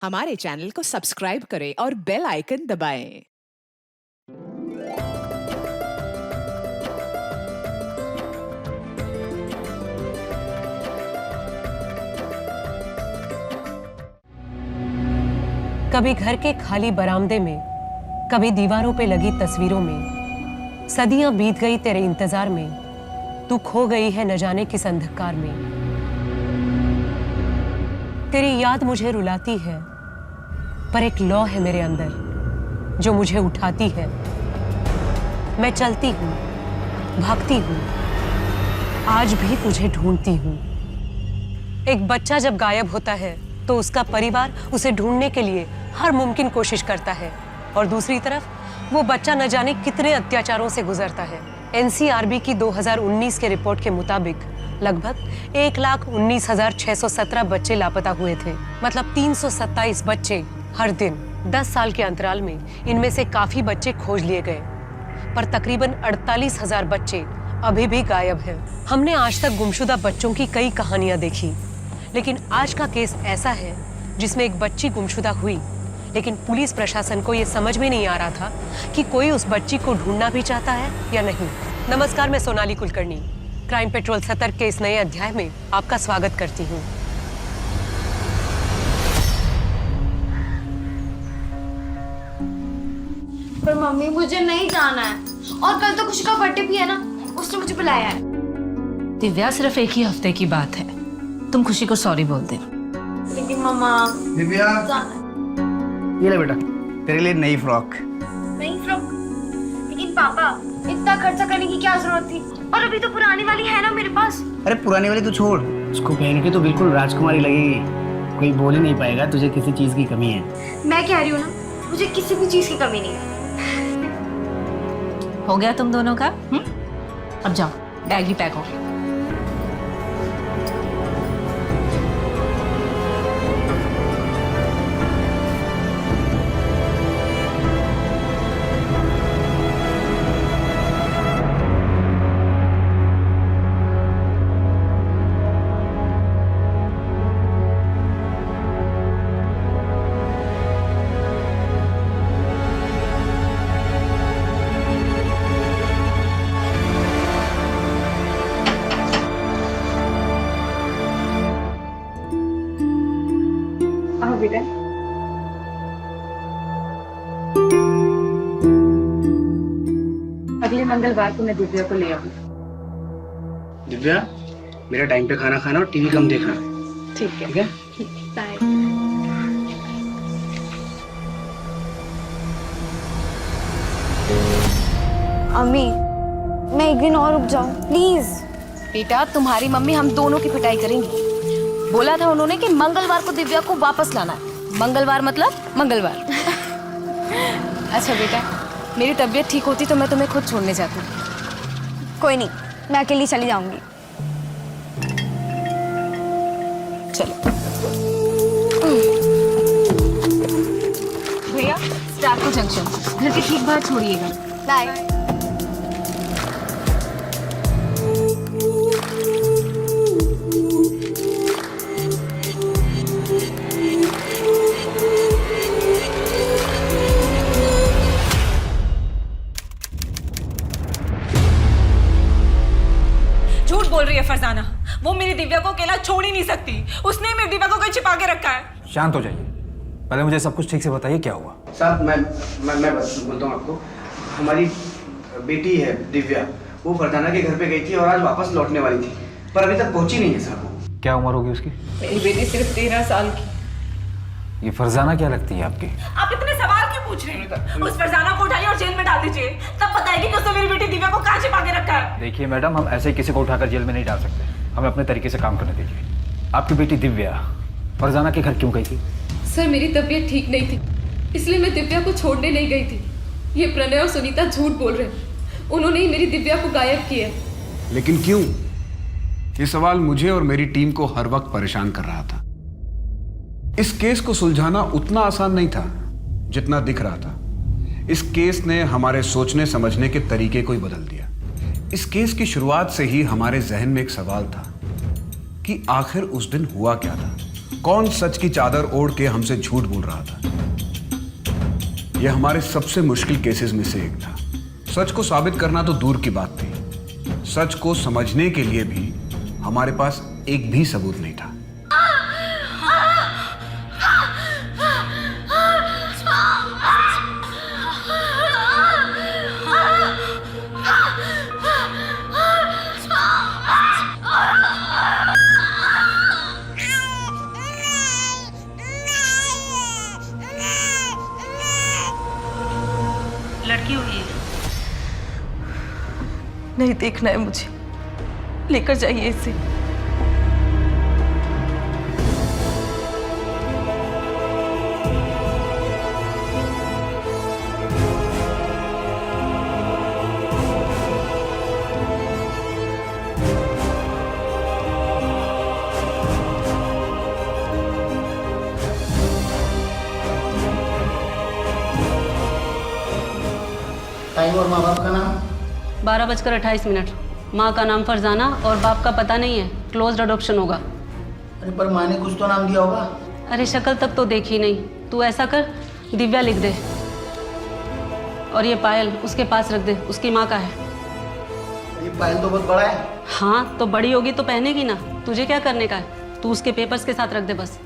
हमारे चैनल को सब्सक्राइब करें और बेल आइकन दबाएं। कभी घर के खाली बरामदे में, कभी दीवारों पे लगी तस्वीरों में, सदियां बीत गई तेरे इंतजार में, तू खो गई है न जाने किस अंधकार में। तेरी याद मुझे रुलाती है, पर एक लौ है मेरे अंदर जो मुझे उठाती है। मैं चलती हूँ, भागती हूँ, आज भी तुझे ढूंढती हूँ। एक बच्चा जब गायब होता है तो उसका परिवार उसे ढूंढने के लिए हर मुमकिन कोशिश करता है, और दूसरी तरफ वो बच्चा न जाने कितने अत्याचारों से गुजरता है। एनसीआरबी की 2019 के रिपोर्ट के मुताबिक लगभग 1,19,617 बच्चे लापता हुए थे। मतलब 327 बच्चे हर दिन। 10 साल के अंतराल में इनमें से काफी बच्चे खोज लिए गए, पर तकरीबन 48,000 बच्चे अभी भी गायब हैं। हमने आज तक गुमशुदा बच्चों की कई कहानियां देखी, लेकिन आज का केस ऐसा है जिसमें एक बच्ची गुमशुदा हुई, लेकिन पुलिस प्रशासन को यह समझ में नहीं आ रहा था कि कोई उस बच्ची को ढूंढना भी चाहता है या नहीं। नमस्कार, मैं सोनाली कुलकर्णी क्राइम पेट्रोल सतर्क के इस नए अध्याय में आपका स्वागत करती हूँ। पर मम्मी मुझे नहीं जाना है, और कल तो खुशी का बर्थडे भी है ना, उसने मुझे बुलाया है। दिव्या, सिर्फ एक ही हफ्ते की बात है, तुम खुशी को सॉरी बोल दे। लेकिन मम्मा दिव्या, जाना है। ये ले बेटा, तेरे लिए नई फ्रॉक। नई फ्रॉक? लेकिन पापा, इतना खर्चा करने की क्या जरूरत थी, और अभी तो पुरानी वाली है ना मेरे पास। अरे पुरानी वाली तो छोड़, उसको पहन के तो बिल्कुल राजकुमारी लगेगी, कोई बोल ही नहीं पाएगा तुझे किसी चीज की कमी है। मैं कह रही हूँ ना, मुझे किसी भी चीज की कमी नहीं है। हो गया तुम दोनों का? अब जाओ, बैग भी पैक हो। बेटा, अगले मंगलवार को मैं दिव्या को ले आऊंगी। दिव्या, मेरा टाइम पे खाना खाना और टीवी कम देखना। ठीक है। ठीक है? बाय। अम्मी, मैं एक दिन और रुक जाऊं प्लीज। बेटा, तुम्हारी मम्मी हम दोनों की पिटाई करेंगी। बोला था उन्होंने कि मंगलवार को दिव्या को वापस लाना है। मंगलवार मतलब मंगलवार। अच्छा बेटा, मेरी तबीयत ठीक होती तो मैं तुम्हें खुद छोड़ने जाती। कोई नहीं, मैं अकेली चली जाऊंगी। चलो भैया, स्टार्को जंक्शन, घर के ठीक बाहर छोड़िएगा। बाय। झूठ बोल रही है फरजाना, वो मेरी दिव्या को अकेला छोड़ ही नहीं सकती। उसने मेरी दिव्या को कहीं छिपा के रखा है। शांत हो जाइए, पहले मुझे सब कुछ ठीक से बताइए, क्या हुआ? साहब, मैं बस बोलता हूँ आपको, हमारी बेटी है दिव्या, वो फरजाना के घर पे गई थी और आज वापस लौटने वाली थी, पर अभी तक पहुंची नहीं है साहब। क्या उम्र होगी उसकी? मेरी बेटी सिर्फ 13 साल की। ये फरजाना क्या लगती है आपकी? आप इतने सवाल क्यों पूछ रहे हैं? उस फरजाना को उठाइए और जेल में डाल दीजिए, तब बताएगी कि उसने मेरी बेटी दिव्या को कहाँ छिपा के रखा है। देखिए मैडम, हम ऐसे ही किसी को उठाकर जेल में नहीं डाल सकते, हमें अपने तरीके से काम करने दीजिए। आपकी बेटी दिव्या फरजाना के घर क्यों गई थी? सर, मेरी तबीयत ठीक नहीं थी, इसलिए मैं दिव्या को छोड़ने नहीं गई थी। ये प्रणय और सुनीता झूठ बोल रहे हैं, उन्होंने ही मेरी दिव्या को गायब किया। लेकिन क्यों? ये सवाल मुझे और मेरी टीम को हर वक्त परेशान कर रहा था। इस केस को सुलझाना उतना आसान नहीं था जितना दिख रहा था। इस केस ने हमारे सोचने समझने के तरीके को ही बदल दिया। इस केस की शुरुआत से ही हमारे जहन में एक सवाल था कि आखिर उस दिन हुआ क्या था। कौन सच की चादर ओढ़ के हमसे झूठ बोल रहा था? यह हमारे सबसे मुश्किल केसेस में से एक था। सच को साबित करना तो दूर की बात थी, सच को समझने के लिए भी हमारे पास एक भी सबूत नहीं था। लड़की हुई है। नहीं देखना है मुझे, लेकर जाइए इसे। टाइम और माँ बाप का नाम? 12:28। माँ का नाम फरजाना और बाप का पता नहीं है, क्लोज्ड अडॉप्शन होगा। अरे पर माँ ने कुछ तो नाम दिया होगा। अरे शक्ल तक तो देखी नहीं। तू ऐसा कर, दिव्या लिख दे और ये पायल उसके पास रख दे, उसकी माँ का है। ये पायल तो बहुत बड़ा है। हाँ तो बड़ी होगी तो पहनेगी ना, तुझे क्या करने का है? तू उसके पेपर्स के साथ रख दे बस।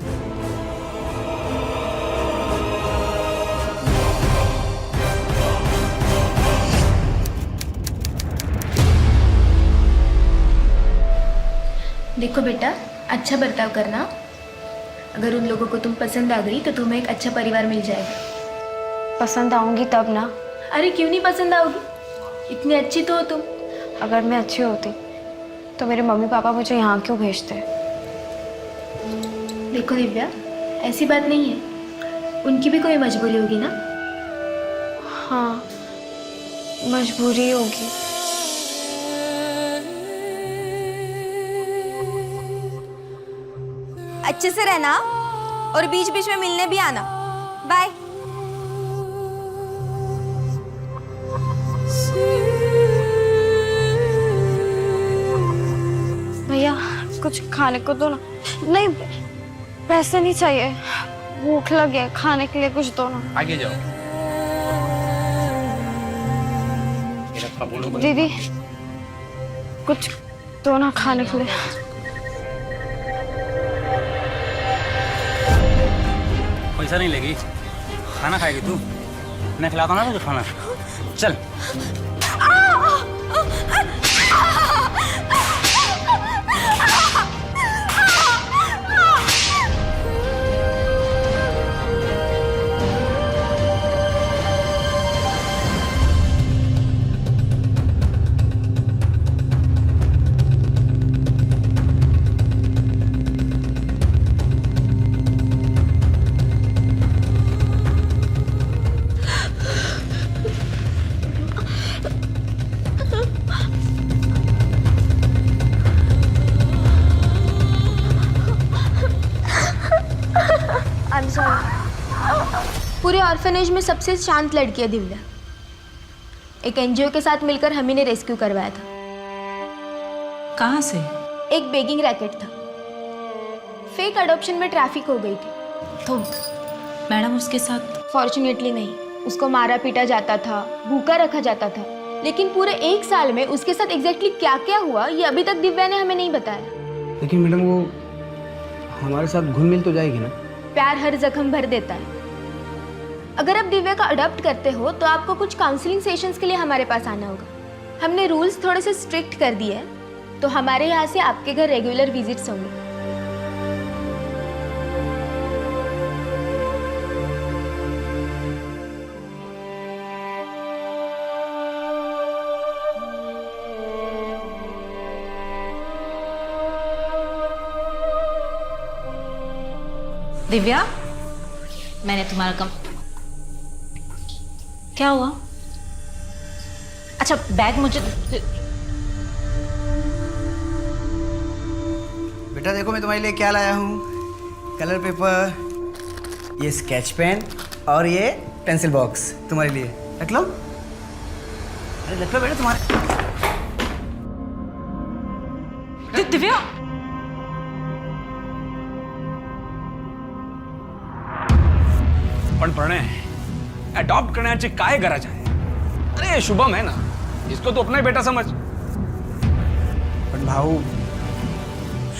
देखो बेटा, अच्छा बर्ताव करना। अगर उन लोगों को तुम पसंद आ गई तो तुम्हें एक अच्छा परिवार मिल जाएगा। पसंद आऊंगी तब ना। अरे क्यों नहीं पसंद आओगी? इतनी अच्छी तो हो तुम। अगर मैं अच्छी होती तो मेरे मम्मी पापा मुझे यहाँ क्यों भेजते? देखो दिव्या, ऐसी बात नहीं है, उनकी भी कोई मजबूरी होगी ना। हाँ, मजबूरी होगी। अच्छे से रहना और बीच बीच में मिलने भी आना। बाय। भैया कुछ खाने को दो ना। नहीं, पैसे नहीं चाहिए, भूख लगी है, खाने के लिए कुछ दो ना। आगे जाओ। दीदी कुछ दो ना खाने के लिए। पैसा नहीं लेगी, खाना खाएगी तू? मैं खिलाता हूँ ना तुझे खाना। चल। पूरे ऑर्फनेज में सबसे शांत लड़की है दिव्या। एक एनजीओ के साथ मिलकर हम ही ने रेस्क्यू करवाया था। कहाँ से? एक बेगिंग रैकेट था। फेक अडॉप्शन में ट्रैफिक हो गई थी। तो मैडम उसके साथ? फॉर्चुनेटली नहीं, उसको मारा पीटा जाता था, भूखा रखा जाता था। लेकिन पूरे 1 साल में उसके साथ एग्जैक्टली क्या क्या हुआ ये अभी तक दिव्या ने हमें नहीं बताया। लेकिन मैडम वो हमारे साथ घुल मिल तो जाएगी ना? प्यार हर जख्म भर देता है। अगर आप दिव्या का अडॉप्ट करते हो तो आपको कुछ काउंसलिंग सेशंस के लिए हमारे पास आना होगा। हमने रूल्स थोड़े से स्ट्रिक्ट कर दिए हैं, तो हमारे यहाँ से आपके घर रेगुलर विजिट्स होंगे। दिव्या, मैंने तुम्हारा कम। क्या हुआ? अच्छा बैग मुझे। बेटा देखो मैं तुम्हारे लिए क्या लाया हूँ। कलर पेपर, ये स्केच पेन और ये पेंसिल बॉक्स तुम्हारे लिए। रख लो। अरे रख लो बेटा तुम्हारे। दिव्या पण प्रणय अडॉप्ट करण्याची काय गरज आहे? अरे शुभम है ना, इसको तो अपना ही बेटा समझ. पर भाऊ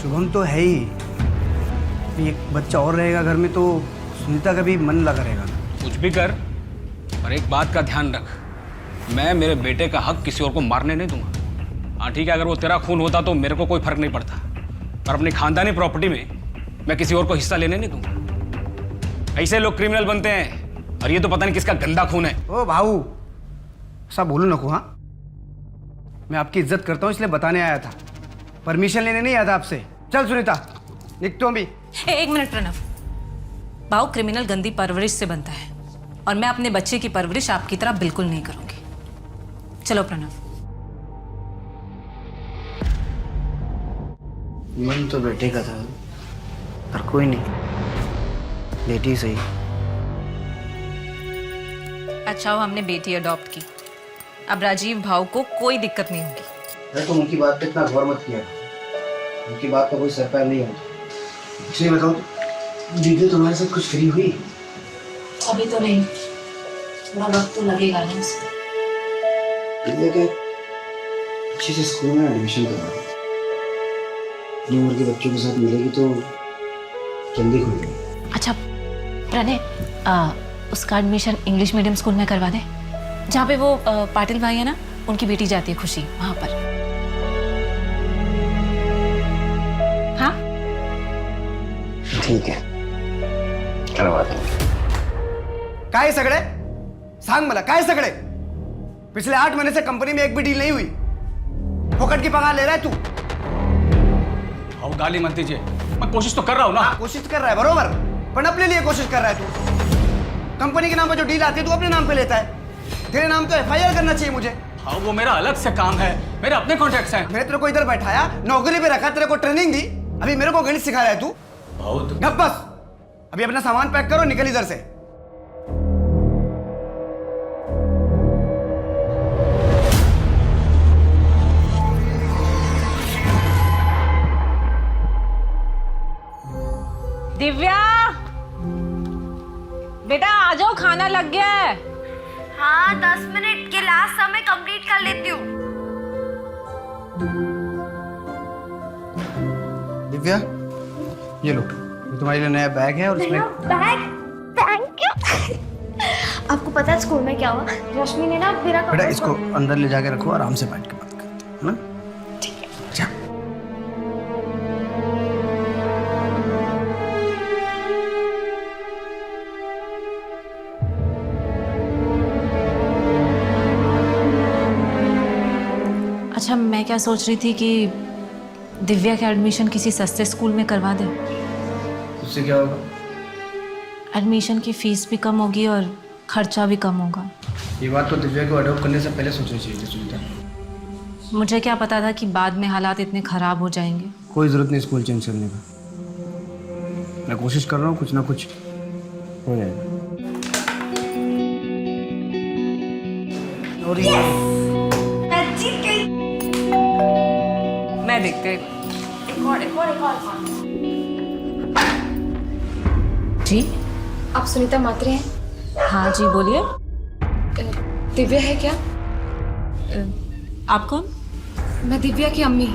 शुभम तो है ही, एक बच्चा और रहेगा घर में तो सुनीता का भी मन लगा रहेगा. कुछ भी कर, पर एक बात का ध्यान रख, मैं मेरे बेटे का हक किसी और को मारने नहीं दूंगा. हाँ ठीक है, अगर वो तेरा खून होता तो मेरे को कोई फर्क नहीं पड़ता, पर अपनी खानदानी प्रॉपर्टी में मैं किसी और को हिस्सा लेने नहीं दूंगा. ऐसे लोग क्रिमिनल बनते हैं, और ये तो पता नहीं किसका गंदा खून है. ओ भाऊ ऐसा बोलो नको. हाँ मैं आपकी इज्जत करता हूँ इसलिए बताने आया था, परमिशन लेने नहीं आया था आपसे. चल सुनीता निकतो भी. एक मिनट प्रणव, भाव क्रिमिनल गंदी परवरिश से बनता है और मैं अपने बच्चे की परवरिश आपकी तरह बिल्कुल नहीं करूंगी. चलो प्रणव. मन तो बेटे का था, पर कोई नहीं, बेटी सही. अच्छा हो हमने बेटी अडॉप्ट की, अब राजीव भाव को कोई दिक्कत नहीं होगी. अरे तुम उनकी बात पे इतना गौर मत किया, उनकी बात का कोई सर पैर नहीं होता. इसलिए बताओ दीदी तुम्हारे साथ कुछ फ्री हुई? अभी तो नहीं, थोड़ा वक्त तो लगेगा ना. दीदी के अच्छे से स्कूल में एडमिशन करवा दो. अपनी उम्र के बच्चों के साथ मिलेगी तो जल्दी खुलेगी. अच्छा प्रणय, उसका एडमिशन इंग्लिश मीडियम स्कूल में करवा दे, जहाँ पे वो पाटिल भाई है ना, उनकी बेटी जाती है खुशी, वहां पर. हाँ ठीक है, करवा देंगे. काय सगळे सांग मला, काय सगळे? पिछले 8 महीने से कंपनी में एक भी डील नहीं हुई, फोकट की पगार ले रहा है तू. भाऊ गाली मत दीजिए, मैं कोशिश तो कर रहा हूँ ना. कोशिश कर रहा है बरोबर, पर अपने लिए कोशिश कर रहा है तू. कंपनी के नाम पर जो डील आती है तू अपने नाम पे लेता है. तेरे नाम तो FIR करना चाहिए मुझे. हाँ वो मेरा अलग से काम है, मेरे अपने कॉन्ट्रैक्ट्स हैं. मैंने तेरे को इधर बैठाया, नौकरी पे रखा, तेरे को ट्रेनिंग दी, अभी मेरे को गणित सिखा रहा है तू. भाऊ तो गप बस, अभी अपना सामान पैक करो, निकल इधर से. दिव्या बेटा आ जाओ, खाना लग गया है. हाँ 10 मिनट के लास्ट समय कंप्लीट कर लेती हूँ. दिव्या ये लो, ये तुम्हारे लिए नया बैग है और इसमें बैग. Thank you. आपको पता है स्कूल में क्या हुआ? रश्मि ने ना मेरा बेटा इसको अंदर ले जाके रखो, आराम से बैठ के बात करते हैं, है ना? ठीक है. जा. अच्छा मैं क्या सोच रही थी कि दिव्या का एडमिशन किसी सस्ते स्कूल में करवा दे. उससे क्या होगा? एडमिशन की फीस भी कम होगी और खर्चा भी कम होगा. ये बात तो दिव्या को अडॉप्ट करने से पहले सोचनी चाहिए थी सुनीता. मुझे क्या पता था कि बाद में हालात इतने खराब हो जाएंगे. कोई जरूरत नहीं स्कूल चेंज करने का, मैं कोशिश कर रहा हूँ, कुछ ना कुछ हो जाएगा. और ये मैं देखते जी. आप सुनीता मात्रे हैं? हाँ जी बोलिए. दिव्या है क्या? आप कौन? मैं दिव्या की अम्मी.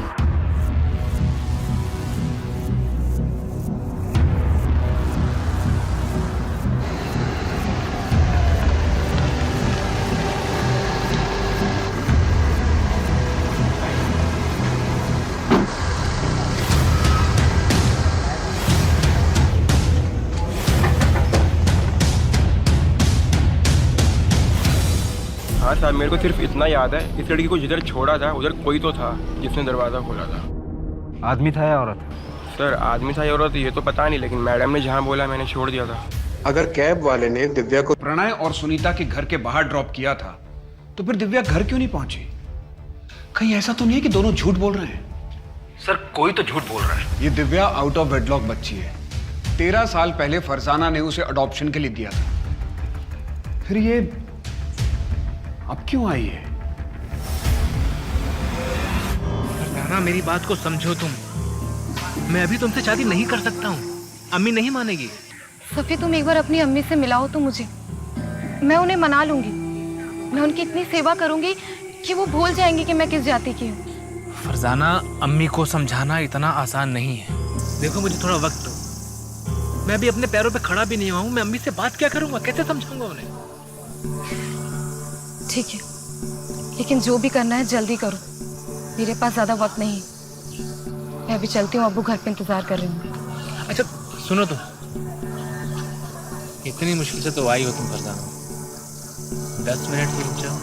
हाँ साहब, मेरे को सिर्फ इतना याद है, इस लड़की को जिधर छोड़ा था उधर कोई तो था जिसने दरवाज़ा खोला था. आदमी था या औरत? सर आदमी था या औरत ये तो पता नहीं, लेकिन मैडम ने जहाँ बोला मैंने छोड़ दिया था. अगर कैब वाले ने दिव्या को प्रणय और सुनीता के घर के बाहर ड्रॉप किया था तो फिर दिव्या घर क्यों नहीं पहुंची? कहीं ऐसा तो नहीं है कि दोनों झूठ बोल रहे हैं? सर कोई तो झूठ बोल रहा है. ये दिव्या आउट ऑफ वेडलॉक बच्ची है. 13 साल पहले फरजाना ने उसे अडॉप्शन के लिए दिया था. फिर ये अब क्यों आई है? फरजाना मेरी बात को समझो तुम. मैं अभी तुमसे शादी नहीं कर सकता हूँ, अम्मी नहीं मानेगी. सफी तुम एक बार अपनी अम्मी से मिलाओ तो मुझे, मैं उन्हें मना लूंगी। मैं उनकी इतनी सेवा करूंगी कि वो भूल जाएंगे कि मैं किस जाति की हूँ। फरजाना, अम्मी को समझाना इतना आसान नहीं है। देखो मुझे थोड़ा वक्त दो, मैं भी अपने पैरों पे खड़ा भी नहीं हुआ हूँ। मैं अम्मी से बात क्या करूंगा, कैसे समझाऊंगा उन्हें? ठीक है, लेकिन जो भी करना है जल्दी करो, मेरे पास ज्यादा वक्त नहीं है। मैं अभी चलती हूँ, अब्बू घर पे इंतजार कर रही हूँ। अच्छा सुनो, तुम इतनी मुश्किल से तो आई हो तुम फरजाना, 10 मिनट तो रुक जाओ।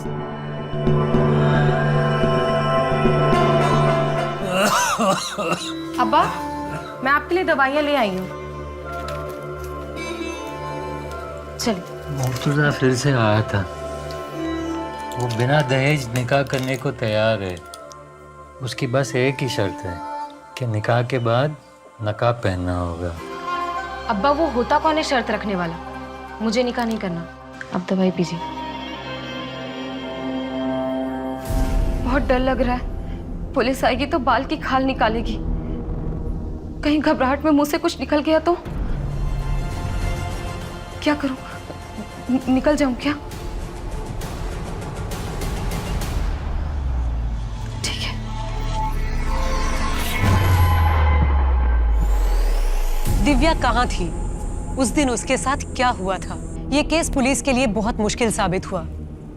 अब्बा, मैं आपके लिए दवाइयाँ ले आई हूँ। चलिए। मुर्तजा फिर से आया था। वो बिना दहेज निकाह करने को तैयार है। उसकी बस एक ही शर्त है कि निकाह के बाद नकाब पहनना होगा। अब्बा, वो होता कौन है शर्त रखने वाला? मुझे निकाह नहीं करना। अब दवाई पीजिए। बहुत डर लग रहा है, पुलिस आएगी तो बाल की खाल निकालेगी। कहीं घबराहट में मुंह से कुछ निकल गया तो क्या करूं? निकल जाऊं क्या? ठीक है। दिव्या कहाँ थी? उस दिन उसके साथ क्या हुआ था? ये केस पुलिस के लिए बहुत मुश्किल साबित हुआ,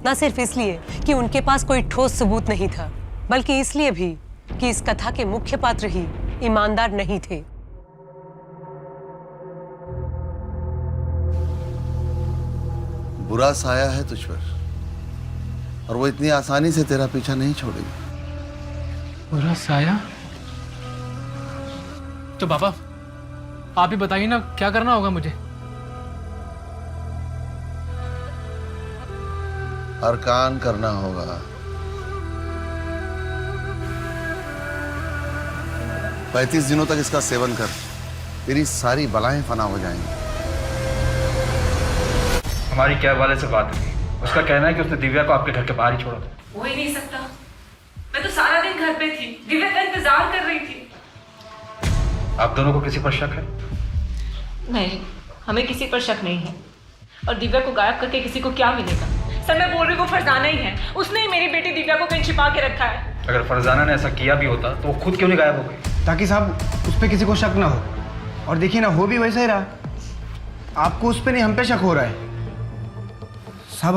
न सिर्फ इसलिए कि उनके पास कोई ठोस सबूत नहीं था, बल्कि इसलिए भी कि इस कथा के मुख्य पात्र ही ईमानदार नहीं थे। बुरा साया है तुझ पर, और वो इतनी आसानी से तेरा पीछा नहीं छोड़ेगी। बुरा साया? तो पापा आप ही बताइए ना, क्या करना होगा मुझे? अरकान करना होगा। 35 दिनों तक इसका सेवन कर, तेरी सारी बलाएं फना हो जाएंगी। हमारी कैब वाले से बात हुई, उसका कहना है कि उसने दिव्या को आपके घर के बाहर ही छोड़ा था। हो ही नहीं सकता, मैं तो सारा दिन घर पे थी, दिव्या का इंतजार कर रही थी। आप दोनों को किसी पर शक है? नहीं, हमें किसी पर शक नहीं है। और दिव्या को गायब करके किसी को क्या मिलेगा? सर मैं बोल रही हूँ वो फरजाना ही है, उसने ही मेरी बेटी दिव्या को कहीं छिपा के रखा है। अगर फरजाना ने ऐसा किया भी होता तो वो खुद क्यों नहीं गायब हो गई? ताकि साहब उस पर किसी को शक ना हो। और देखिए ना, हो भी वैसा ही रहा। आपको उस पर नहीं, हम पे शक हो रहा है। साहब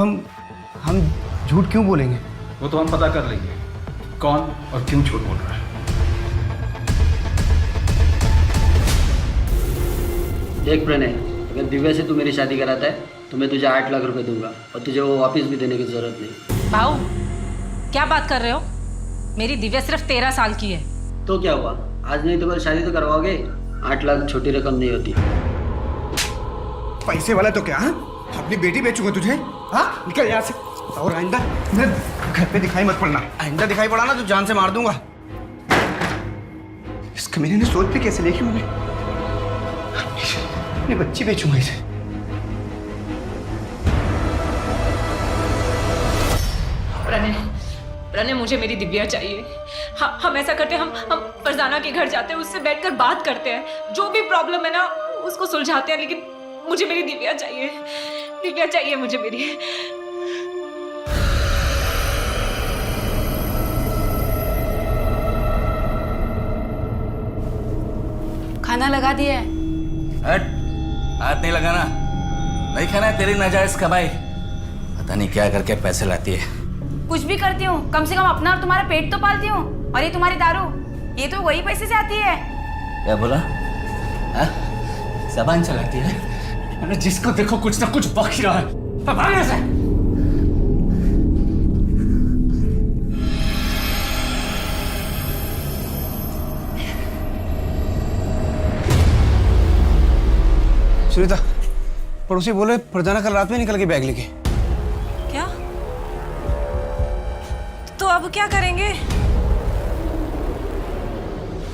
हम झूठ क्यों बोलेंगे? वो तो हम पता कर लेंगे कौन और क्यों झूठ बोल रहा है। देख प्रणय, अगर दिव्या से तू मेरी शादी कराता है तो मैं तुझे 8 लाख रुपए दूंगा, और तुझे वो वापस भी देने की जरूरत नहीं। भाऊ क्या बात कर रहे हो? मेरी दिव्या सिर्फ 13 साल की है। तो क्या हुआ, आज नहीं तो कल शादी तो करवाओगे। 8 लाख छोटी रकम नहीं होती। पैसे वाला तो क्या? अपनी बेटी बेचूंगा तुझे? हाँ, निकल यहाँ से। और आइंदा मैं घर पे दिखाई मत पड़ना। आइंदा दिखाई पड़ा ना तो जान से मार दूंगा। इस कमीने ने सोच भी कैसे लिखी मुझे? अपनी बच्ची बेचूंगा इसे। प्रणय मुझे मेरी दिव्या चाहिए। हम ऐसा करते हैं, हम फरजाना के घर जाते हैं, उससे बैठकर बात करते हैं, जो भी प्रॉब्लम है ना उसको सुलझाते हैं, लेकिन मुझे मेरी दिव्या चाहिए। दिव्या चाहिए मुझे मेरी। खाना लगा दिया है? हट, हाथ नहीं लगाना। नहीं खाना है तेरी नाजायज कमाई। पता नहीं क्या करके पैसे लाती है। कुछ भी करती हूँ, कम से कम अपना और तुम्हारा पेट तो पालती हूँ। और ये तुम्हारी दारू, ये तो वही पैसे से आती है। क्या बोला? ज़बान चलाती है। अरे जिसको देखो कुछ ना कुछ बक रहा है। भाग यहाँ से। सुनीता, पड़ोसी बोले फरजाना कल रात में निकल के बैग लेके। क्या? तो अब क्या करेंगे?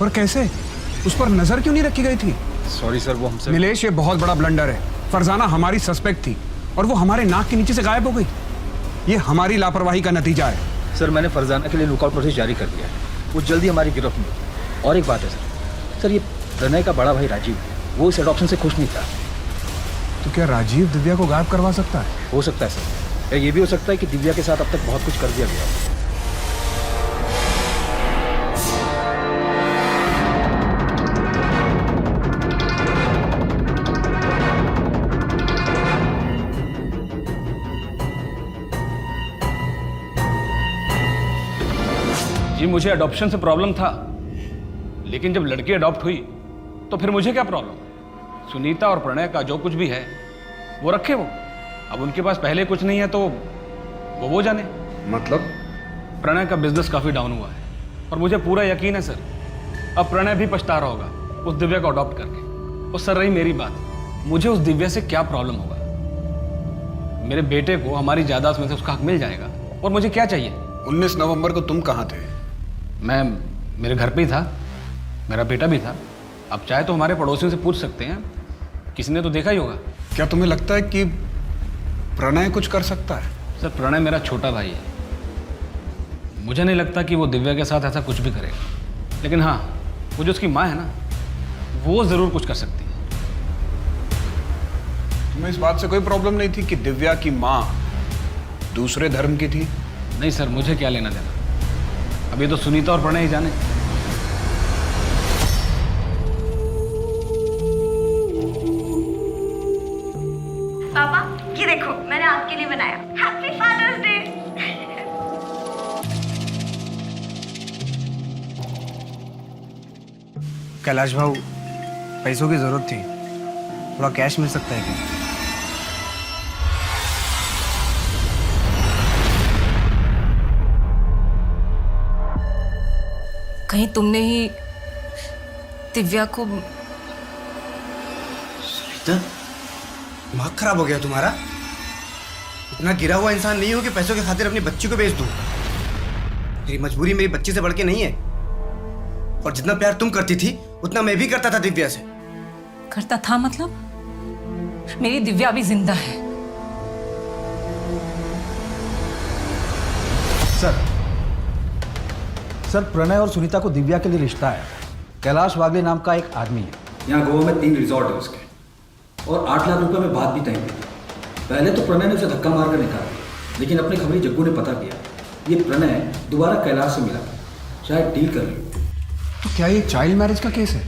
पर कैसे? उस पर नजर क्यों नहीं रखी गई थी? सॉरी सर, वो हमसे। नीलेश, ये बहुत बड़ा ब्लंडर है। फरजाना हमारी सस्पेक्ट थी और वो हमारे नाक के नीचे से गायब हो गई। ये हमारी लापरवाही का नतीजा है। सर मैंने फरजाना के लिए लुकआउट नोटिस जारी कर दिया है, वो जल्दी हमारी गिरफ्त में होगी। और एक बात है सर, ये प्रणय का बड़ा भाई राजीव, वो इस एडॉप्शन से खुश नहीं था। तो क्या राजीव दिव्या को गायब करवा सकता है? हो सकता है सर, या ये भी हो सकता है कि दिव्या के साथ अब तक बहुत कुछ कर दिया गया है। जी मुझे अडॉप्शन से प्रॉब्लम था, लेकिन जब लड़की अडॉप्ट हुई तो फिर मुझे क्या प्रॉब्लम। सुनीता और प्रणय का जो कुछ भी है वो रखे वो, अब उनके पास पहले कुछ नहीं है तो वो जाने। मतलब? प्रणय का बिजनेस काफ़ी डाउन हुआ है और मुझे पूरा यकीन है सर, अब प्रणय भी पछता रहा होगा उस दिव्या को अडॉप्ट करके। और सर रही मेरी बात, मुझे उस दिव्या से क्या प्रॉब्लम होगा? मेरे बेटे को हमारी जायदाद में से उसका हक मिल जाएगा और मुझे क्या चाहिए। 19 नवंबर को तुम कहाँ थे? मैं मेरे घर पे ही था, मेरा बेटा भी था। अब चाहे तो हमारे पड़ोसियों से पूछ सकते हैं, किसी ने तो देखा ही होगा। क्या तुम्हें लगता है कि प्रणय कुछ कर सकता है? सर प्रणय मेरा छोटा भाई है, मुझे नहीं लगता कि वो दिव्या के साथ ऐसा कुछ भी करेगा। लेकिन हाँ, वो जो उसकी माँ है ना, वो ज़रूर कुछ कर सकती है। तुम्हें इस बात से कोई प्रॉब्लम नहीं थी कि दिव्या की माँ दूसरे धर्म की थी? नहीं सर, मुझे क्या लेना देना, अभी तो सुनीता और प्रणय ही जाने। पापा ये देखो मैंने आपके लिए बनाया, हैप्पी फादर्स डे। कैलाश भाऊ, पैसों की जरूरत थी, थोड़ा कैश मिल सकता है क्या? कहीं तुमने ही दिव्या को? सुनीता, दिमाग खराब हो गया तुम्हारा? इतना गिरा हुआ इंसान नहीं हो कि पैसों के खातिर अपनी बच्ची को बेच दूं। मेरी मजबूरी मेरी बच्ची से बढ़ के नहीं है, और जितना प्यार तुम करती थी उतना मैं भी करता था दिव्या से। करता था मतलब? मेरी दिव्या अभी जिंदा है। सर प्रणय और सुनीता को दिव्या के लिए रिश्ता है। कैलाश वागले नाम का एक आदमी है, यहाँ गोवा में 3 रिजॉर्ट है उसके, और 8 लाख रुपए में बात भी तय हुई। पहले तो प्रणय ने उसे धक्का मारकर निकाला, लेकिन अपने खबरी जग्गू ने पता किया ये प्रणय दोबारा कैलाश से मिला, शायद डील कर ली। तो क्या ये चाइल्ड मैरिज का केस है?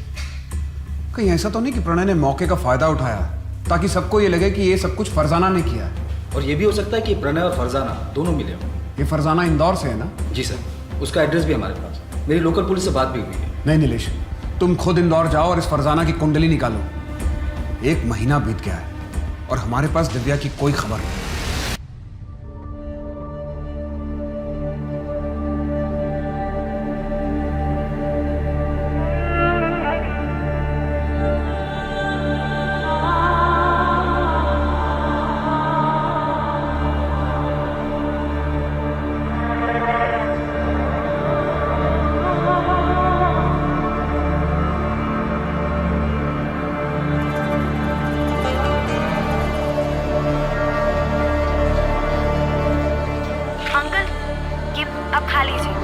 कहीं ऐसा तो नहीं कि प्रणय ने मौके का फायदा उठाया ताकि सबको ये लगे कि ये सब कुछ फरजाना ने किया है? और ये भी हो सकता है कि प्रणय और फरजाना दोनों मिले हों। ये फरजाना इंदौर से है ना? जी सर, उसका एड्रेस भी हमारे पास है, मेरी लोकल पुलिस से बात भी हुई है। नहीं नीलेश, तुम खुद इंदौर जाओ और इस फरजाना की कुंडली निकालो। 1 महीना बीत गया है और हमारे पास दिव्या की कोई खबर नहीं। अब खा लीजिए।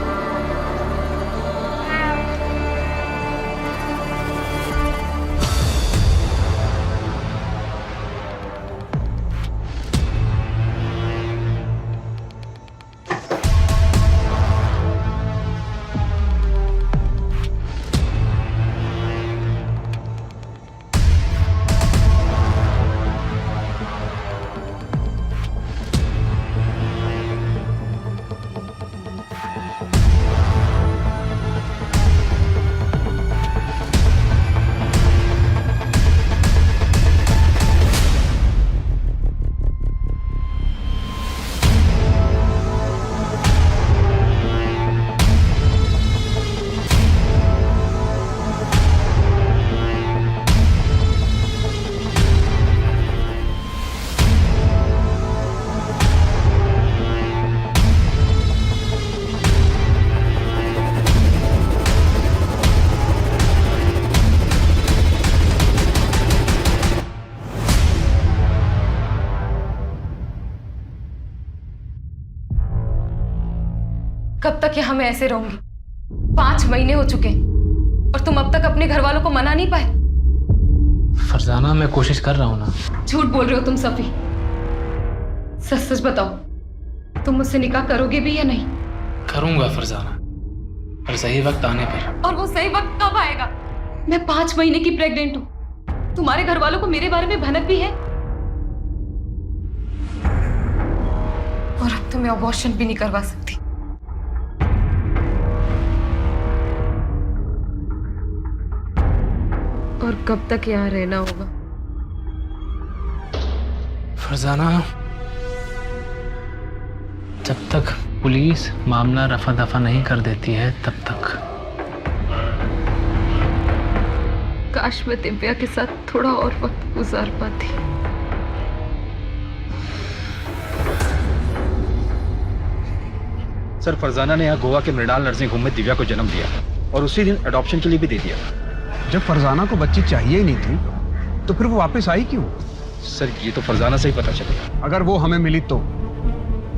कब तक यहाँ मैं ऐसे रहूंगी? 5 महीने हो चुके हैं और तुम अब तक अपने घर वालों को मना नहीं पाए। फरजाना, मैं कोशिश कर रहा हूँ ना। झूठ बोल रहे हो तुम सभी। सच सच बताओ, तुम मुझसे निकाह करोगे भी या नहीं? करूंगा फरजाना, पर सही वक्त आने पर। और वो सही वक्त कब आएगा? मैं 5 महीने की प्रेग्नेंट हूँ। तुम्हारे घर वालों को मेरे बारे में भनक भी है, और अब तो मैं अबॉर्शन भी नहीं करवा सकती। और कब तक यहाँ रहना होगा? फरजाना, जब तक पुलिस मामला रफा दफा नहीं कर देती है तब तक। काश मैं दिव्या के साथ थोड़ा और वक्त गुजार पाती। सर, फरजाना ने यहाँ गोवा के मृणाल नर्सिंग होम में दिव्या को जन्म दिया और उसी दिन अडॉप्शन के लिए भी दे दिया। जब फरजाना को बच्ची चाहिए ही नहीं थी तो फिर वो वापस आई क्यों? सर, ये तो फरजाना से ही पता चलेगा। अगर वो हमें मिली तो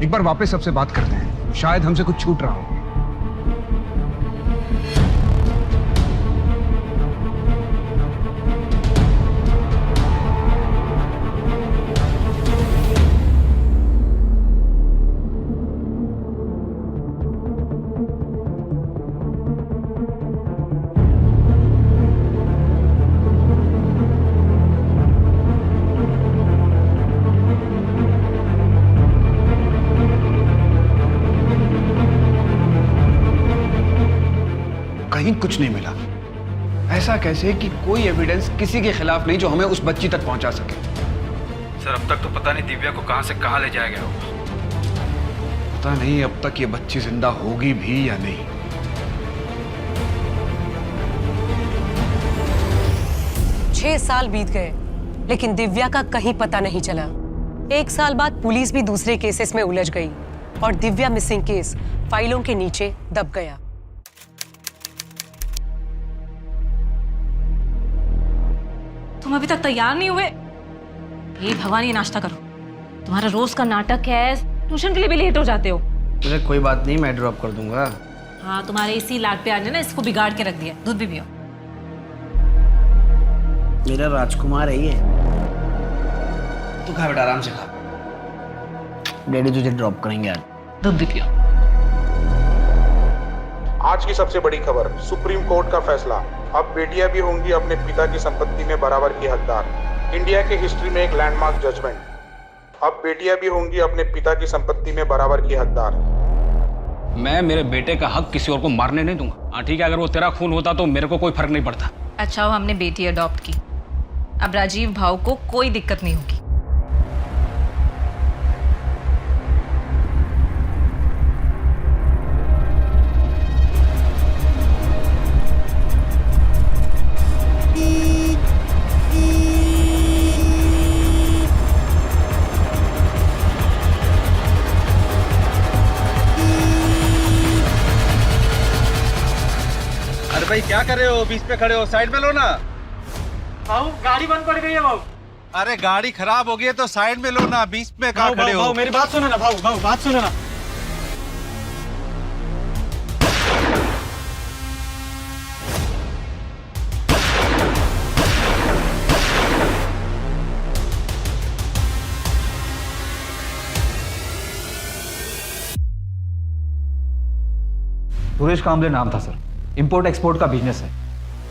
एक बार वापस सबसे बात करते हैं, शायद हमसे कुछ छूट रहा हो। कहीं कुछ नहीं मिला। ऐसा कैसे कि कोई एविडेंस किसी के खिलाफ नहीं जो हमें उस बच्ची तक पहुंचा सके? सर, अब तक तो पता नहीं दिव्या को कहां से कहां ले जाया गया होगा। पता नहीं अब तक ये बच्ची जिंदा होगी भी या नहीं। छह साल बीत गए लेकिन दिव्या का कहीं पता नहीं चला। 1 साल बाद पुलिस भी दूसरे केसेस में उलझ गई और दिव्या मिसिंग केस फाइलों के नीचे दब गया। तुम अभी तक तैयार नहीं हुए? ये भगवान, ये नाश्ता करो। तुम्हारा रोज का नाटक है, ट्यूशन के लिए भी लेट हो जाते हो। मुझे कोई बात नहीं, मैं ड्रॉप कर दूंगा। हाँ, तुम्हारे इसी लाड प्यार ने ना इसको बिगाड़ के रख दिया। दूध भी पियो। मेरा राजकुमार है ये। तू खा बेटा, आराम से खा। डैडी तुझे ड्रॉप करेंगे आज। दूध भी पियो। आज की सबसे बड़ी खबर, सुप्रीम कोर्ट का फैसला। अब बेटियां भी होंगी अपने पिता की संपत्ति में बराबर की हकदार। इंडिया की हिस्ट्री में एक लैंडमार्क जजमेंट। अब बेटियां भी होंगी अपने पिता की संपत्ति में बराबर की हकदार। मैं मेरे बेटे का हक किसी और को मारने नहीं दूंगा। हाँ ठीक है, अगर वो तेरा खून होता तो मेरे को कोई फर्क नहीं पड़ता। अच्छा हो हमने बेटी अडॉप्ट की, अब राजीव भाव को कोई दिक्कत नहीं होगी। भाई क्या कर रहे हो? बीच पे खड़े हो, साइड में लो ना। भाऊ, गाड़ी बंद पड़ गई है भाऊ। अरे गाड़ी खराब हो गई है तो साइड में लो ना, बीच में कहाँ खड़े हो? मेरी बात सुनो ना भाऊ, बात सुनो ना। सुरेश कांबले नाम था सर। इंपोर्ट एक्सपोर्ट का बिजनेस है,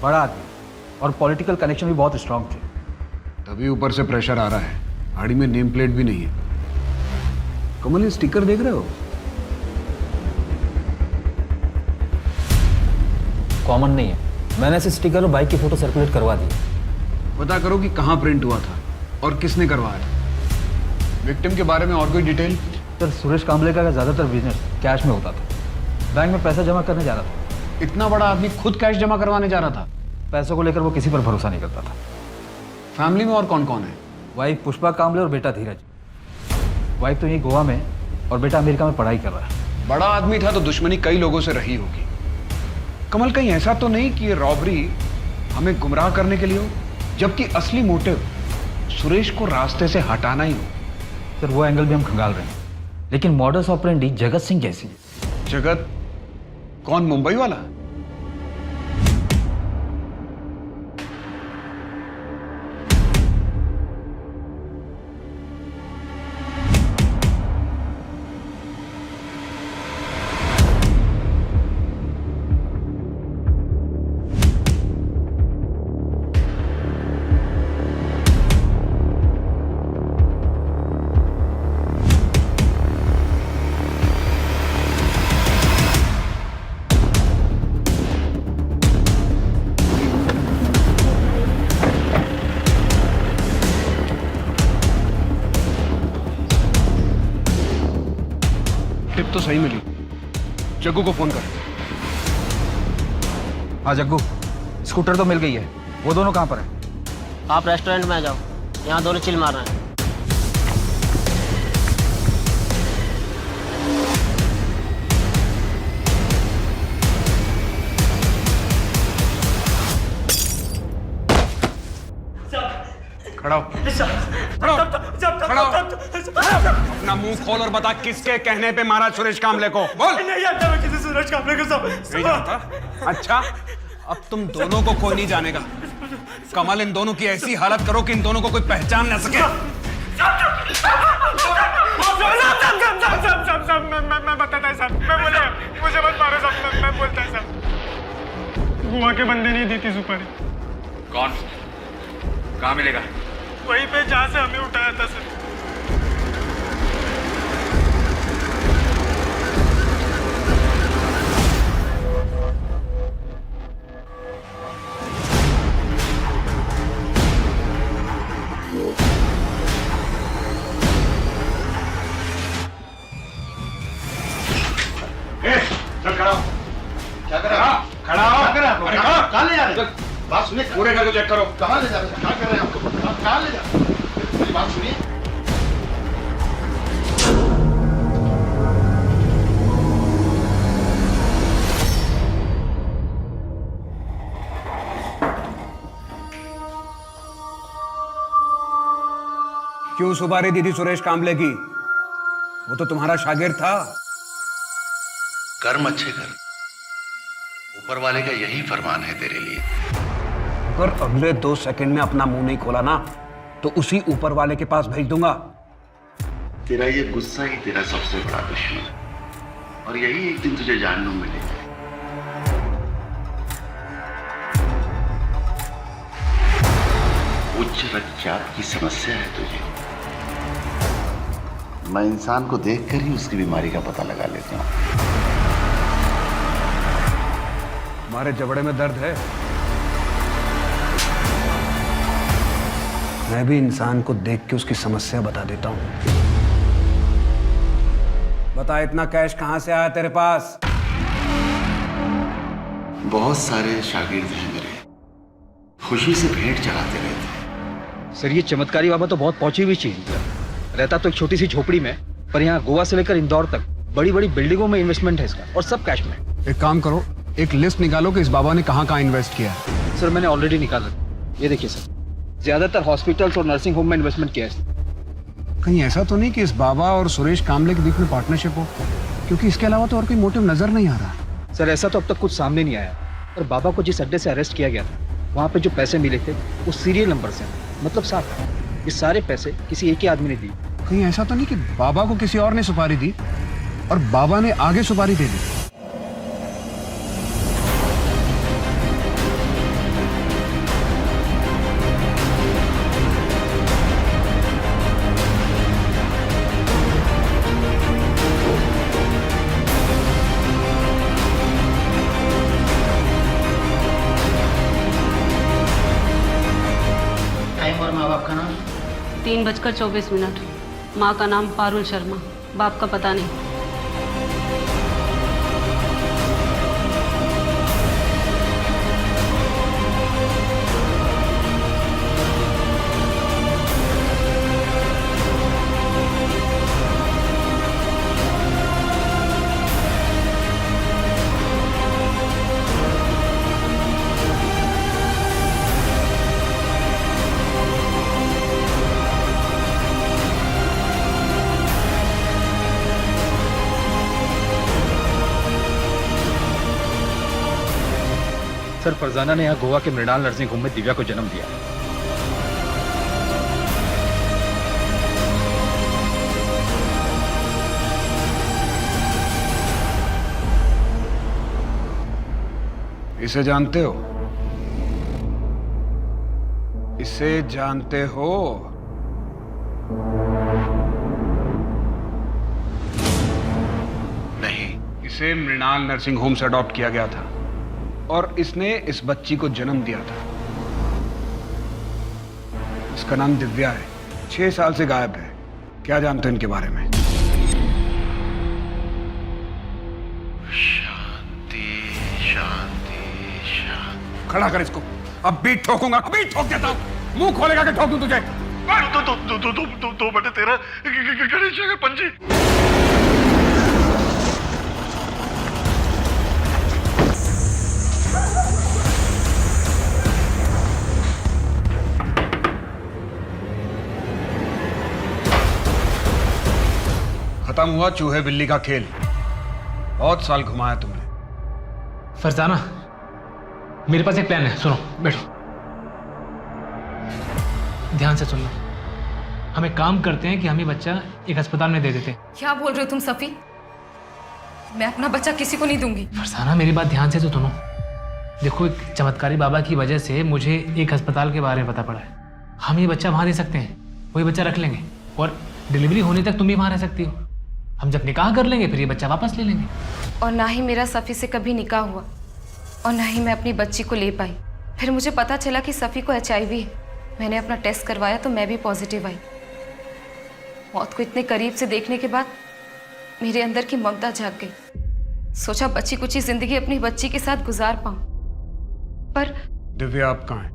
बड़ा आदमी और पॉलिटिकल कनेक्शन भी बहुत स्ट्रांग थे। तभी ऊपर से प्रेशर आ रहा है। गाड़ी में नेम प्लेट भी नहीं है। कमल, ये स्टिकर देख रहे हो? कॉमन नहीं है। मैंने इसे स्टिकर और बाइक की फोटो सर्कुलेट करवा दी। पता करो कि कहाँ प्रिंट हुआ था और किसने करवाया। विक्टिम के बारे में और कोई डिटेल? सर, सुरेश कांबले का ज़्यादातर बिजनेस कैश में होता था। बैंक में पैसा जमा करने जा रहा था। इतना बड़ा आदमी खुद कैश जमा करवाने जा रहा था? पैसों को लेकर वो किसी पर भरोसा नहीं करता था। फैमिली में और कौन कौन है? वाइफ पुष्पा कांबले और बेटा धीरज। वाइफ तो यही गोवा में और बेटा अमेरिका में पढ़ाई कर रहा है। बड़ा आदमी था तो दुश्मनी कई लोगों से रही होगी। कमल, कहीं ऐसा तो नहीं कि ये रॉबरी हमें गुमराह करने के लिए हो, जबकि असली मोटिव सुरेश को रास्ते से हटाना ही हो? सर, वो एंगल भी हम खंगाल रहे हैं, लेकिन मॉडस ऑपरेंडी जगत सिंह जैसी है। जगत कौन? मुंबई वाला? टिप तो सही मिली। जग्गू को फोन कर। हाँ जग्गू, स्कूटर तो मिल गई है। वो दोनों कहाँ पर है? आप रेस्टोरेंट में आ जाओ, यहाँ दोनों चिल मार रहे हैं। खड़ा हो। खड़ा हो। अपना मुंह खोल और बता किसके कहने पे मारा सुरेश कामले को। बोल। नहीं जानता मैं किसी सुरेश कामले को। नहीं जानता? अच्छा, अब तुम दोनों को कोई नहीं जानेगा। कमल, इन दोनों की ऐसी हालत करो कि इन दोनों को कोई पहचान न सके। मैं बताता है साहब, मैं बोले मुझे मत मारो साहब, मैं बोलता है साहब। गोवा के बंदे नहीं देती सुपारी। कौन? कहाँ मिलेगा? वहीं पे जहाँ से हमें उठाया था सर। खड़ा हो। क्या कर रहा है? खड़ा हो। क्या कर रहा है? अरे खड़ा। कहाँ ले जा रहे हैं? बात सुनिए। पूरे घर को चेक करो। कहाँ ले जा रहे हैं? क्या कर रहे हैं आपको? कहाँ ले जा रहे हैं? मेरी बात सुनिए। क्यों सुपारी दी थी सुरेश कामले की? वो तो तुम्हारा शागिर्द था। कर्म अच्छे कर, ऊपर वाले का यही फरमान है तेरे लिए। अगर अगले 2 सेकंड में अपना मुंह नहीं खोला ना तो उसी ऊपर वाले के पास भेज दूंगा। तेरा ये गुस्सा ही तेरा सबसे बड़ा दुश्मन है और यही एक दिन तुझे जानने मिलेगा। उच्च रक्तचाप की समस्या है तुझे। मैं इंसान को देखकर ही उसकी बीमारी का पता लगा लेता हूँ। हमारे जबड़े में दर्द है। मैं भी इंसान को देख के उसकी समस्या बता देता हूं। बता, इतना कैश कहां से आया तेरे पास? बहुत सारे शागिर्द हैं मेरे, खुशी से भेंट चढ़ाते रहते। सर ये चमत्कारी बाबा तो बहुत पहुंची हुई चीज है। रहता तो एक छोटी सी झोपड़ी में, पर यहाँ गोवा से लेकर इंदौर तक बड़ी बड़ी बिल्डिंगों में इन्वेस्टमेंट है इसका, और सब कैश में। एक काम करो, एक लिस्ट निकालो कि इस बाबा ने कहां कहां इन्वेस्ट किया है। सर मैंने ऑलरेडी निकाला। ये देखिए सर, ज्यादातर हॉस्पिटल्स और नर्सिंग होम में इन्वेस्टमेंट किया है। कहीं ऐसा तो नहीं कि इस बाबा और सुरेश कामले के बीच में पार्टनरशिप हो? क्योंकि इसके अलावा तो और कोई मोटिव नजर नहीं आ रहा। सर ऐसा तो अब तक कुछ सामने नहीं आया, पर बाबा को जिस अड्डे से अरेस्ट किया गया था वहाँ पे जो पैसे मिले थे वो सीरियल नंबर से, मतलब साफ है ये सारे पैसे किसी एक ही आदमी ने दिए। कहीं ऐसा तो नहीं कि बाबा को किसी और ने सुपारी दी और बाबा ने आगे सुपारी दे दी? टाइम और माँ बाप का नाम? 3:24। माँ का नाम पारुल शर्मा, बाप का पता नहीं। सर फरजाना ने यहाँ गोवा के मृणाल नर्सिंग होम में दिव्या को जन्म दिया। इसे जानते हो? इसे जानते हो? नहीं। इसे मृणाल नर्सिंग होम से अडॉप्ट किया गया था और इसने इस बच्ची को जन्म दिया था। इसका नाम दिव्या है, 6 साल से गायब है। क्या जानते हो इनके बारे में? खड़ा कर इसको। अब भी ठोकूंगा, अभी ठोक देता हूँ। मुंह खोलेगा कि ठोक दूं तुझे? 2/13 गणेश जी का पंजी। खत्म हुआ चूहे बिल्ली का खेल। बहुत साल घुमाया तुमने। फरजाना, मेरे पास एक प्लान है, सुनो, बैठो, ध्यान से सुन लो। हम एक काम करते हैं कि हम ये बच्चा एक अस्पताल में दे देते हैं। क्या बोल रहे हो तुम सफी? मैं अपना बच्चा किसी को नहीं दूंगी। फरजाना, मेरी बात ध्यान से तो सुनो। देखो, एक चमत्कारी बाबा की वजह से मुझे एक अस्पताल के बारे में पता पड़ा है। हम ये बच्चा वहां दे सकते हैं, वही बच्चा रख लेंगे और डिलीवरी होने तक तुम भी वहां रह सकती हो। हम जब निकाह कर लेंगे फिर ये बच्चा वापस ले लेंगे। और ना ही मेरा सफ़ी से कभी निकाह हुआ और ना ही मैं अपनी बच्ची को ले पाई। फिर मुझे पता चला कि सफ़ी को HIV है। मैंने अपना टेस्ट करवाया तो मैं भी पॉजिटिव आई। मौत को इतने करीब से देखने के बाद मेरे अंदर की ममता जाग गई। सोचा बच्ची कुची जिंदगी अपनी बच्ची के साथ गुजार पाऊं, पर दिव्या आप कहाँ हैं?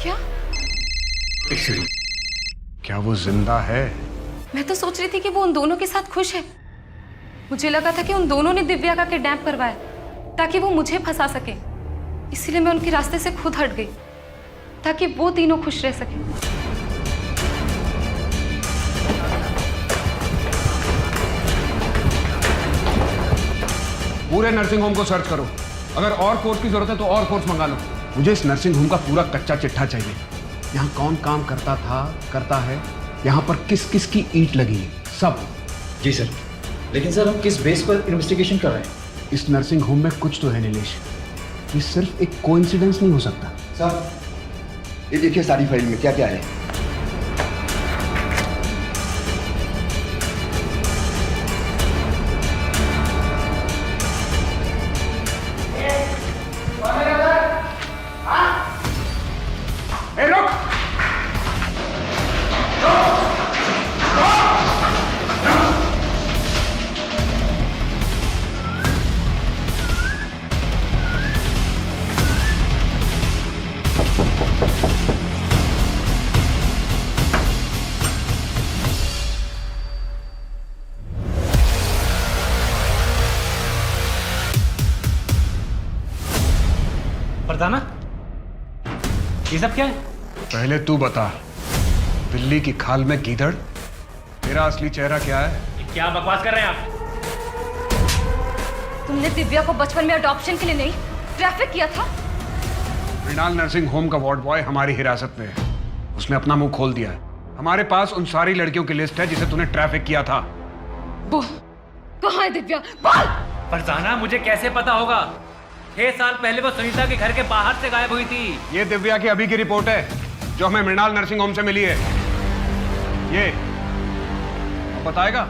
क्या? क्या वो जिंदा है? मैं तो सोच रही थी कि वो उन दोनों के साथ खुश है। मुझे लगा था कि उन दोनों ने दिव्या का किडनैप करवाया ताकि वो मुझे फंसा सके। इसीलिए मैं उनके रास्ते से खुद हट गई ताकि वो तीनों खुश रह सके। पूरे नर्सिंग होम को सर्च करो। अगर और फोर्स की जरूरत है तो और फोर्स मंगा लो। मुझे इस नर्सिंग होम का पूरा कच्चा चिट्ठा चाहिए। यहाँ कौन काम करता था, करता है, यहाँ पर किस किस की ईंट लगी है, सब। जी सर, लेकिन सर हम किस बेस पर इन्वेस्टिगेशन कर रहे हैं? इस नर्सिंग होम में कुछ तो है नीलेश। ये सिर्फ एक कोइंसिडेंस नहीं हो सकता। सर, ये देखिए सारी फाइल में क्या क्या है। ए रुक! फरजाना, ये सब क्या है? पहले तू बता, बिल्ली की खाल में गीदड़, तेरा असली चेहरा क्या है? क्या बकवास कर रहे हैं आप? तुमने दिव्या को बचपन में अडॉप्शन के लिए नहीं ट्रैफिक किया था? मृणाल नर्सिंग होम का वार्ड बॉय हमारी हिरासत में है। उसने अपना मुंह खोल दिया है। हमारे पास उन सारी लड़कियों की लिस्ट है जिसे तूने ट्रैफिक किया था। बोल, कहाँ है दिव्या? बोल! फरजाना, मुझे कैसे पता होगा? 6 साल पहले वो सुनीता के घर के बाहर से गायब हुई थी। ये दिव्या की अभी की रिपोर्ट है जो हमें मृणाल नर्सिंग होम से मिली है। ये बताएगा?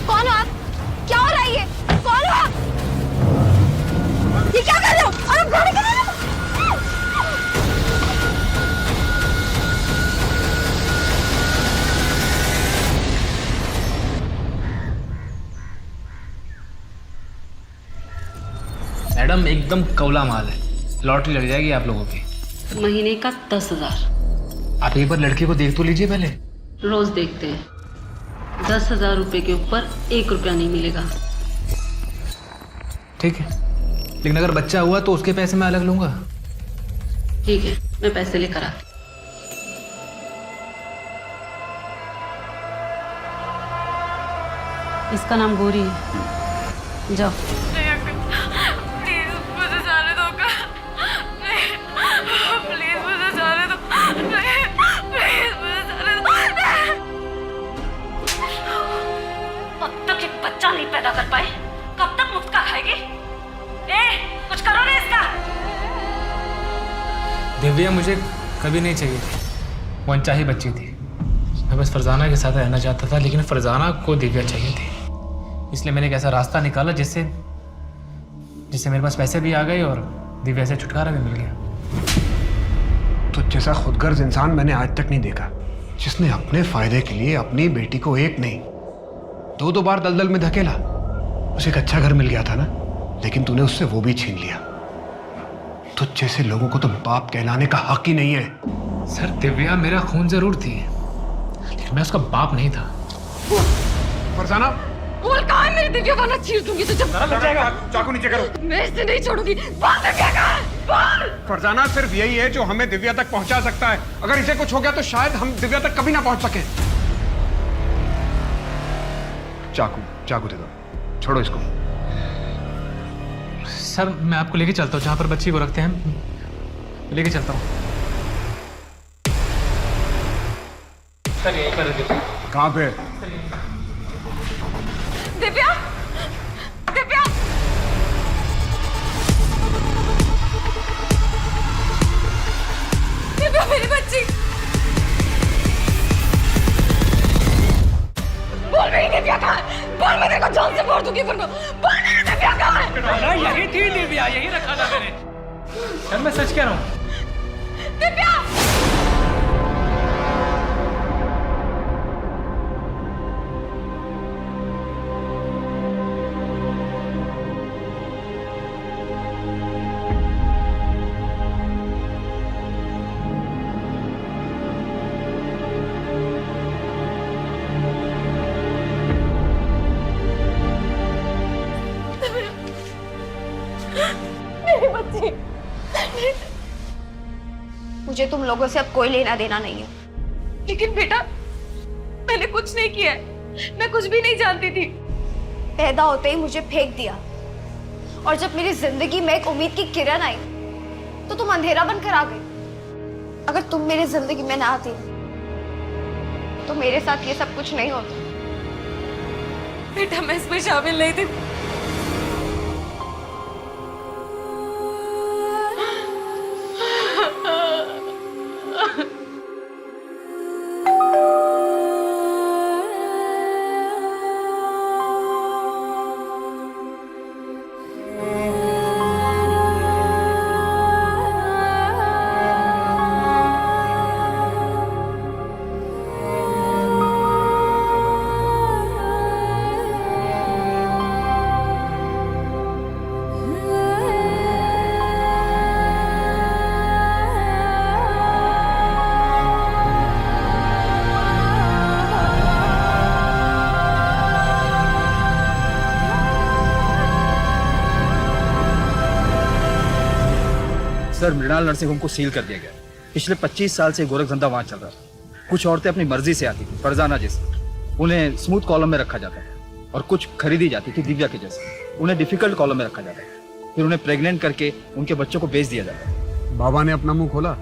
कौन हो आप? क्या हो रहा है ये? कौन हो आप? ये क्या कर रहे हो? और आप गोली कर रहे हो? मैडम, एकदम कौला माल है। लॉटरी लग जाएगी आप लोगों की। महीने का 10,000। आप एक बार लड़की को देख तो लीजिए पहले। रोज देखते हैं। 10,000 रुपए के ऊपर 1 रुपया नहीं मिलेगा। ठीक है, लेकिन अगर बच्चा हुआ तो उसके पैसे मैं अलग लूंगा। ठीक है, मैं पैसे लेकर आती। इसका नाम गौरी है। जाओ। बच्चा नहीं पैदा कर पाए, कब तक मुफ्त का खाएगी? कुछ करो ना इसका। दिव्या मुझे कभी नहीं चाहिए थी, वो अनचाही बच्ची थी। मैं बस फरजाना के साथ रहना चाहता था, लेकिन फरजाना को दिव्या चाहिए थी। इसलिए मैंने एक ऐसा रास्ता निकाला जिससे मेरे पास पैसे भी आ गए और दिव्या से छुटकारा भी मिल गया। तो जैसा खुदगर्ज इंसान मैंने आज तक नहीं देखा, जिसने अपने फायदे के लिए अपनी बेटी को एक नहीं दो बार दलदल में धकेला, उसे एक अच्छा घर मिल गया था ना, लेकिन तूने उससे वो भी छीन लिया। तुझ जैसे लोगों को तो बाप कहलाने का हक ही नहीं है। सर दिव्या मेरा खून जरूर थी, लेकिन मैं उसका बाप नहीं था। फरजाना बोल, कहाँ है मेरी दिव्या, वरना चीर दूंगी तुझे। चाकू नीचे करो। मैं इसे नहीं छोड़ूंगी। बोल दिव्या कहाँ है? बोल। फरजाना सिर्फ यही है जो हमें दिव्या तक पहुंचा सकता है। अगर इसे कुछ हो गया तो शायद हम दिव्या तक कभी ना पहुंच सके। चाकू दे दो, छोड़ो इसको। सर मैं आपको लेके चलता हूँ जहाँ पर बच्ची को रखते हैं, लेके चलता हूँ। सर यहीं पर रखिए। कहाँ पे? दिव्या, दिव्या, दिव्या मेरी बच्ची। बोल मेरी दिव्या कहाँ है? बोल, मैं तेरे को जान से मार दूंगी वरना। बोल मेरी दिव्या कहाँ है? यही थी दिव्या, यही रखा था मैंने। सर मैं सच कह रहा हूँ। दिव्या, मेरी बच्ची। मुझे तुम लोगों से अब कोई लेना देना नहीं है। लेकिन बेटा मैंने कुछ नहीं किया है, मैं कुछ भी नहीं जानती थी। पैदा होते ही मुझे फेंक दिया, और जब मेरी जिंदगी में एक उम्मीद की किरण आई तो तुम अंधेरा बनकर आ गई। अगर तुम मेरी जिंदगी में ना आती तो मेरे साथ ये सब कुछ नहीं होता। बेटा मैं इसमें शामिल नहीं थी। सर मृणाल नर्सिंग होम को सील कर दिया गया। पिछले 25 साल से गोरख धंधा वहाँ चल रहा था। कुछ औरतें अपनी मर्जी से आती थी, फरजाना जैसे, उन्हें स्मूथ कॉलम में रखा जाता था, और कुछ खरीदी जाती थी दिव्या के जैसे, उन्हें डिफिकल्ट कॉलम में रखा जाता था। फिर उन्हें प्रेग्नेंट करके उनके बच्चों को बेच दिया जाता है। बाबा ने अपना मुंह खोला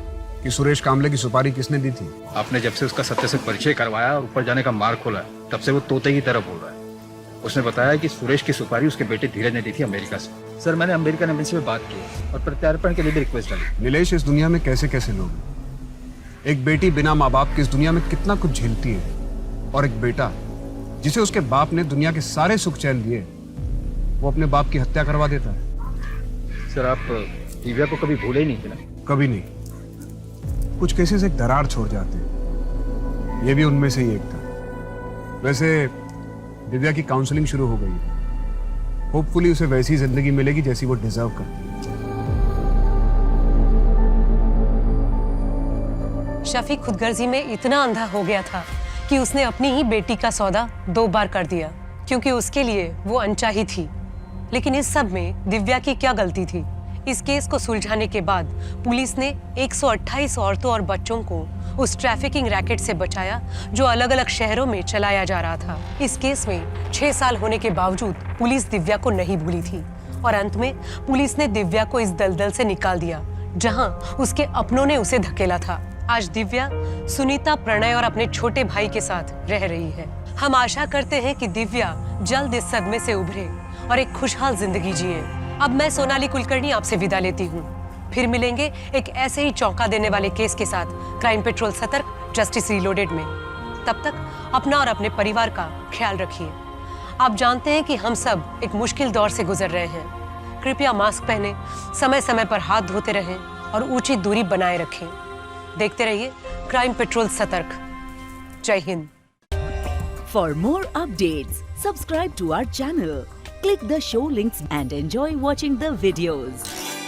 कि सुरेश कामले की सुपारी किसने दी थी। आपने जब से उसका सत्य से परिचय करवाया और ऊपर जाने का मार्ग खोला, तब से वो तोते की तरह बोल रहा है। उसने बताया कि सुरेश की सुपारी उसके बेटे धीरज ने दी थी अमेरिका से। सर मैंने अमेरिकन एम्बेसी में बात की और प्रत्यार्पण के लिए भी रिक्वेस्ट डाली। नीलेश, इस दुनिया में कैसे कैसे लोग हैं। एक बेटी बिना माँ बाप के इस दुनिया में कितना कुछ झेलती है, और एक बेटा जिसे उसके बाप ने दुनिया के सारे सुख चैन दिए, वो अपने बाप की हत्या करवा देता है। सर आप दिव्या को कभी भूले ही नहीं थे ना? कभी नहीं। कुछ केसेस एक दरार छोड़ जाते हैं, ये भी उनमें से ही एक था। वैसे दिव्या की काउंसलिंग शुरू हो गई है। होपफुली उसे वैसी जिंदगी मिलेगी जैसी वो डिजर्व करती है। शफी खुदगर्जी में इतना अंधा हो गया था कि उसने अपनी ही बेटी का सौदा 2 बार कर दिया, क्योंकि उसके लिए वो अनचाही थी। लेकिन इस सब में दिव्या की क्या गलती थी? इस केस को सुलझाने के बाद पुलिस ने 128 औरतों और बच्चों को उस ट्रैफिकिंग रैकेट से बचाया जो अलग अलग शहरों में चलाया जा रहा था। इस केस में 6 साल होने के बावजूद पुलिस दिव्या को नहीं भूली थी, और अंत में पुलिस ने दिव्या को इस दलदल से निकाल दिया जहां उसके अपनों ने उसे धकेला था। आज दिव्या सुनीता, प्रणय और अपने छोटे भाई के साथ रह रही है। हम आशा करते हैं कि दिव्या जल्द इस सदमे से उभरे और एक खुशहाल जिंदगी जिए। अब मैं सोनाली कुलकर्णी आपसे विदा लेती हूँ। फिर मिलेंगे एक ऐसे ही चौंका देने वाले केस के साथ क्राइम पेट्रोल सतर्क, जस्टिस रीलोडेड में। तब तक अपना और अपने परिवार का ख्याल रखिए। आप जानते हैं कि हम सब एक मुश्किल दौर से गुजर रहे हैं। कृपया मास्क पहने, समय समय पर हाथ धोते रहें और उचित दूरी बनाए रखें। देखते रहिए क्राइम पेट्रोल सतर्क। जय Hind. For more updates, Subscribe to our channel, click the show links and enjoy watching the videos.